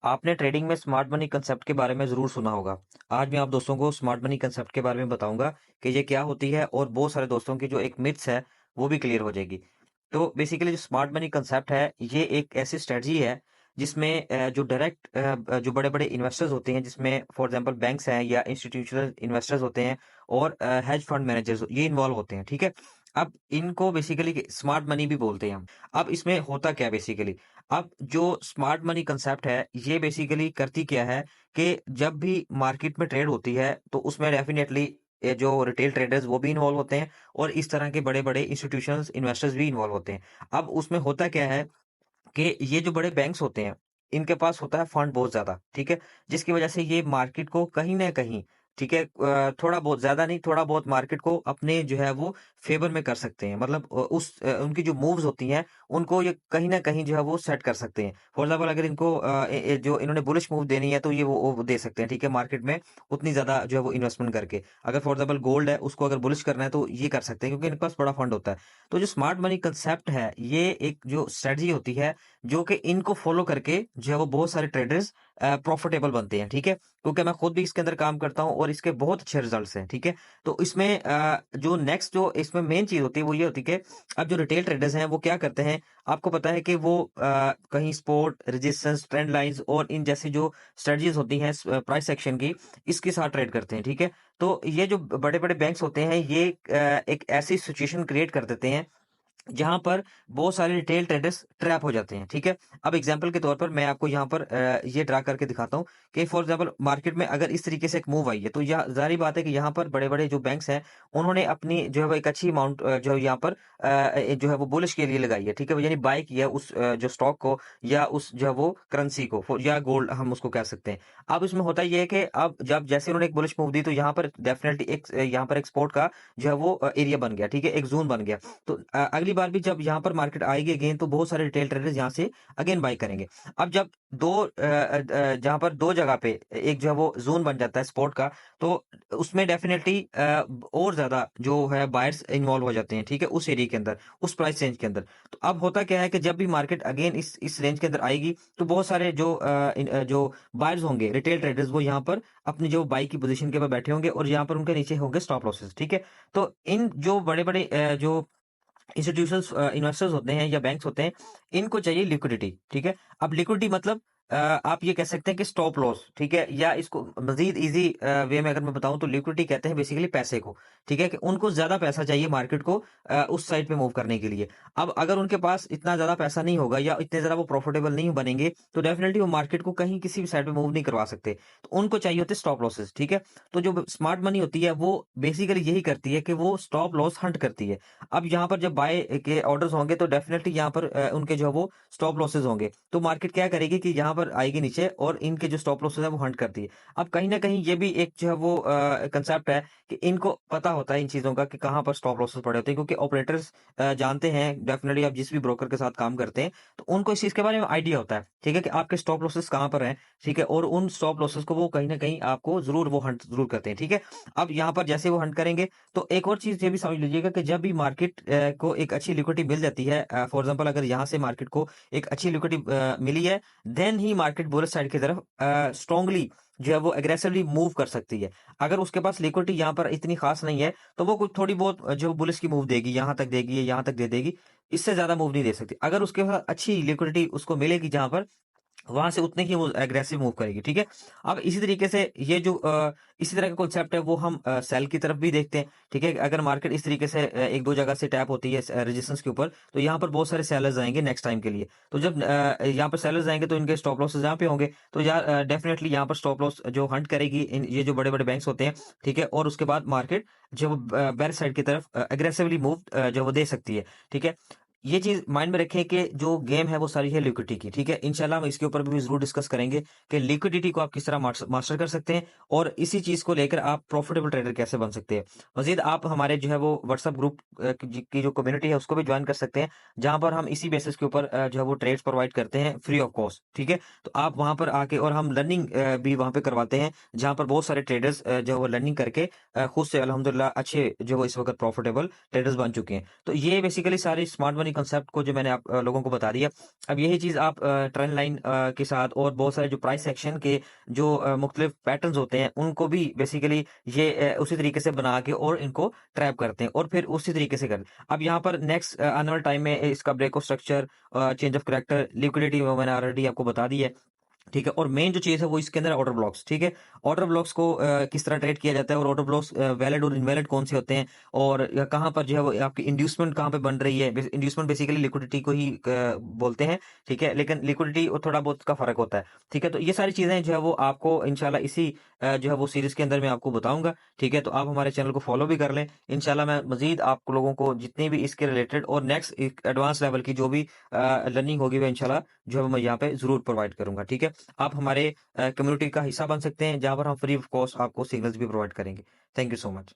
आपने ट्रेडिंग में smart money concept के बारे में ज़रूर सुना होगा। आज मैं आप दोस्तों को स्मार्ट मनी कंसेप्ट के बारे में बताऊँगा कि ये क्या होती है और बहुत सारे दोस्तों की जो एक मिथ्स है, वो भी क्लियर हो जाएगी। तो बेसिकली जो स्मार्ट मनी कंसेप्ट है, ये एक ऐसी स्ट्रेटजी है जिसमें जो डायरेक्ट जो बड़े-बड़े इन्वेस्टर्स होते हैं, जिसमें फॉर एग्ज़ाम्पल बैंक्स हैं या इंस्टीट्यूशनल इन्वेस्टर्स होते हैं और हेज फंड मैनेजर्स ये इन्वॉल्व होते हैं, ठीक है? अब इनको बेसिकली स्मार्ट मनी भी बोलते हैं हम। अब इसमें होता क्या है बेसिकली? अब जो स्मार्ट मनी कंसेप्ट है, ये बेसिकली करती क्या है कि जब भी मार्केट में ट्रेड होती है, तो उसमें डेफिनिटली जो रिटेल ट्रेडर्स वो भी इन्वॉल्व होते हैं और इस तरह के बड़े-बड़े इंस्टीट्यूशंस इन्वेस्टर्स भी इन्वॉल्व होते हैं। अब उसमें होता क्या है कि ये जो बड़े बैंक्स होते हैं, इनके पास होता है फंड बहुत ज़्यादा, ठीक है? जिसकी वजह से ये मार्केट को कहीं न कहीं, ठीक है? थोड़ा बहुत ज़्यादा नहीं, थोड़ा बहुत मार्केट को अपने जो है वो फ़ेवर में कर सकते हैं। मतलब उनकी जो मूव्स होती हैं, उनको ये कहीं न कहीं जो है वो सेट कर सकते हैं। फॉर एग्ज़ाम्पल अगर इनको जो इन्होंने बुलिश मूव देनी है, तो ये वो दे सकते हैं, ठीक है? मार्केट में उतनी ज़्यादा जो है वो इन्वेस्टमेंट करके। अगर फॉर एग्ज़ाम्पल गोल्ड है, उसको अगर बुलिश करना है, तो ये कर सकते हैं क्योंकि इनके पास बड़ा फंड होता है। तो जो स्मार्ट मनी कांसेप्ट है, ये एक जो स्ट्रेटजी होती है जो कि इनको फॉलो करके जो है वो बहुत सारे ट्रेडर्स प्रॉफिटेबल बनते हैं, ठीक है? क्योंकि मैं खुद भी इसके अंदर काम करता हूँ और इसके बहुत अच्छे रिजल्ट्स हैं, ठीक है? तो इसमें जो नेक्स्ट जो इसमें मेन चीज़ होती है वो ये होती है कि अब जो रिटेल ट्रेडर्स हैं वो क्या करते हैं, आपको पता है कि वो कहीं सपोर्ट, रेजिस्टेंस, ट्रेंड लाइन्स और इन जैसी जो स्ट्रेटजीज़ होती हैं प्राइस एक्शन की, इसके साथ ट्रेड करते हैं, ठीक है? तो ये जो बड़े-बड़े बैंक्स होते हैं ये एक ऐसी सिचुएशन क्रिएट कर देते हैं जहाँ पर बहुत सारे रिटेल ट्रेडर्स ट्रैप हो जाते हैं, ठीक है? अब एग्ज़ाम्पल के तौर पर मैं आपको यहाँ पर ये ड्रा करके दिखाता हूँ कि फॉर एग्ज़ाम्पल मार्केट में अगर इस तरीके से एक मूव आई है, तो यह ज़ाहिर-सी बात है कि यहाँ पर बड़े-बड़े जो बैंक्स हैं, उन्होंने अपनी जो है वो एक अच्छी अमाउंट जो है यहाँ पर जो है वो बुलिश के लिए लगाई है, ठीक है? यानी बाय किया उस जो स्टॉक को या उस जो है वो करेंसी को या गोल्ड हम उसको कह सकते हैं। अब इसमें होता ये है कि अब जब जैसे उन्होंने एक बुलिश मूव दी, तो यहाँ पर डेफ़िनिटली एक यहाँ पर एक्सपोर्ट का जो है वो एरिया बन गया, ठीक है? एक ज़ोन बन गया। तो अगली बार भी जब यहाँ पर मार्केट आएगी अगेन, तो बहुत सारे रिटेल ट्रेडर्स यहाँ से अगेन बाय करेंगे। अब जब जहाँ पर 2 जगह पे एक जो है वो ज़ोन बन जाता है स्पॉट का, तो उसमें डेफ़िनिटली और ज़्यादा जो है बायर्स इन्वॉल्व हो जाते हैं, ठीक है? उस एरिया के अंदर, उस प्राइस रेंज के अंदर। तो अब होता क्या है कि जब भी मार्केट अगेन इस रेंज के अंदर आएगी, तो बहुत सारे जो बायर्स होंगे, रिटेल ट्रेडर्स, वो यहाँ पर अपनी जो बाय की पोज़ीशन के ऊपर बैठे होंगे और यहाँ पर उनके नीचे होंगे स्टॉप लॉसेस, ठीक है? तो इन जो बड़े-बड़े जो इंस्टीट्यूशंस इन्वेस्टर्स होते हैं या बैंक्स होते हैं, इनको चाहिए लिक्विडिटी, ठीक है? अब लिक्विडिटी मतलब आप ये कह सकते हैं कि स्टॉप लॉस, ठीक है? या इसको मज़ीद ईज़ी वे में अगर मैं बताऊँ, तो लिक्विडिटी कहते हैं बेसिकली पैसे को, ठीक है? कि उनको ज़्यादा पैसा चाहिए मार्केट को उस साइड पे मूव करने के लिए। अब अगर उनके पास इतना ज़्यादा पैसा नहीं होगा या इतने ज़्यादा वो प्रॉफिटेबल नहीं बनेंगे, तो डेफिनिटली वो मार्केट को कहीं किसी भी साइड पे मूव नहीं करवा सकते। तो उनको चाहिए होते हैं स्टॉप लॉसेस, ठीक है? तो जो स्मार्ट मनी होती है, वो बेसिकली यही करती है कि वो स्टॉप लॉस हंट करती है। अब यहाँ पर जब बाय के ऑर्डर्स होंगे, तो डेफिनिटली यहाँ पर उनके जो है वो स्टॉप लॉसेस होंगे। तो मार्केट क्या करेगी कि यहाँ पर आएगी नीचे और इनके जो स्टॉप लॉसेस है वो हंट करती है। अब कहीं न कहीं ये भी एक जो है वो कांसेप्ट है कि इनको पता होता है इन चीज़ों का कि कहाँ पर स्टॉप लॉसेस पड़े होते हैं, क्योंकि ऑपरेटर्स जानते हैं, डेफिनिटली आप जिस भी ब्रोकर के साथ काम करते हैं, तो उनको इस चीज़ के बारे में आइडिया होता है, ठीक है? कि आपके स्टॉप लॉसेस कहाँ पर हैं, ठीक है? और उन स्टॉप लॉसेस को वो कहीं न कहीं आपको ज़रूर वो हंट ज़रूर करते हैं, ठीक है? अब यहाँ पर जैसे वो हंट करेंगे, तो एक और चीज़ ये भी समझ लीजिएगा कि जब भी मार्केट को एक अच्छी लिक्विडिटी मिल जाती है, फॉर एग्ज़ाम्पल अगर यहाँ से मार्केट को एक अच्छी लिक्विडिटी मिली है, देन ही मार्केट बुलिश साइड की तरफ स्ट्रांगली जो है वो एग्रेसिवली मूव कर सकती है। अगर उसके पास लिक्विडिटी यहाँ पर इतनी खास नहीं है, तो वो कुछ थोड़ी बहुत जो बुलिश की मूव देगी, यहाँ तक देगी या यहाँ तक दे देगी, इससे ज़्यादा मूव नहीं दे सकती। अगर उसके पास अच्छी लिक्विडिटी उसको मिलेगी जहाँ पर, वहाँ से उतने ही वो एग्रेसिव मूव करेगी, ठीक है? अब इसी तरीके से ये जो इसी तरह का कॉन्सेप्ट है वो हम सेल की तरफ भी देखते हैं, ठीक है? अगर मार्केट इस तरीके से 1-2 जगह से टैप होती है रेजिस्टेंस के ऊपर, तो यहाँ पर बहुत सारे सेलर्स आएँगे नेक्स्ट टाइम के लिए। तो जब यहाँ पर सेलर्स आएँगे, तो इनके स्टॉप लॉसेस यहाँ पे होंगे, तो डेफिनिटली यहाँ पर स्टॉप लॉस जो हंट करेगी इन ये जो बड़े-बड़े बैंक्स होते हैं, ठीक है? और उसके बाद मार्केट जो वो बेarish साइड की तरफ एग्रेसिवली मूव जो वो दे सकती है, ठीक है? ये चीज़ माइंड में रखें कि जो गेम है वो सारी है लिक्विडिटी की, ठीक है? इंशाल्लाह हम इसके ऊपर भी ज़रूर डिस्कस करेंगे कि लिक्विडिटी को आप किस तरह मास्टर कर सकते हैं और इसी चीज़ को लेकर आप प्रॉफिटेबल ट्रेडर कैसे बन सकते हैं। मज़ीद आप हमारे जो है वो व्हाट्सएप ग्रुप की जो कम्युनिटी है उसको भी जॉइन कर सकते हैं, जहाँ पर हम इसी बेसिस के ऊपर जो है वो ट्रेड्स प्रोवाइड करते हैं फ्री ऑफ कॉस्ट, ठीक है? तो आप वहाँ पर आके और हम लर्निंग भी वहाँ पे करवाते हैं, जहाँ पर बहुत सारे ट्रेडर्स जो है वो लर्निंग करके खुद से अल्हम्दुलिल्लाह अच्छे जो है वो इस वक़्त प्रॉफिटेबल ट्रेडर्स बन चुके हैं। तो ये बेसिकली सारी स्मार्ट मनी कंसेप्ट को जो मैंने आप लोगों को बता दिया। अब यही चीज़ आप ट्रेंड लाइन के साथ और बहुत सारे जो प्राइस एक्शन के जो मुख्तलिफ पैटर्न्स होते हैं, उनको भी बेसिकली ये उसी तरीके से बना के और इनको ट्रैप करते हैं और फिर उसी तरीके से करते हैं। अब यहाँ पर नेक्स्ट आने वाले टाइम में इसका break of structure, change of character, liquidity वो मैंने ऑलरेडी आपको बता दी है। ठीक है, और मेन जो चीज़ है वो इसके अंदर ऑर्डर ब्लॉक्स, ठीक है। ऑर्डर ब्लॉक्स को किस तरह ट्रेड किया जाता है और ऑर्डर ब्लॉक्स वैलिड और इनवैलिड कौन से होते हैं और कहाँ पर जो है वो आपकी इंड्यूसमेंट कहाँ पे बन रही है। इंड्यूसमेंट बेसिकली लिक्विडिटी को ही बोलते हैं, ठीक है, लेकिन लिक्विडिटी और थोड़ा बहुत का फर्क होता है, ठीक है। तो ये सारी चीज़ें जो है वो आपको इंशाल्लाह इसी जो है वो सीरीज के अंदर मैं आपको बताऊंगा, ठीक है। तो आप हमारे चैनल को फॉलो भी कर लें। इंशाल्लाह मैं मजीद आप लोगों को जितनी भी इसके रिलेटेड और नेक्स्ट एडवांस लेवल की जो भी लर्निंग होगी वो इंशाल्लाह जो है वो मैं यहाँ पे जरूर प्रोवाइड करूंगा, ठीक है। आप हमारे कम्युनिटी का हिस्सा बन सकते हैं जहां पर हम फ्री ऑफ कॉस्ट आपको सिग्नल्स भी प्रोवाइड करेंगे। Thank you so much.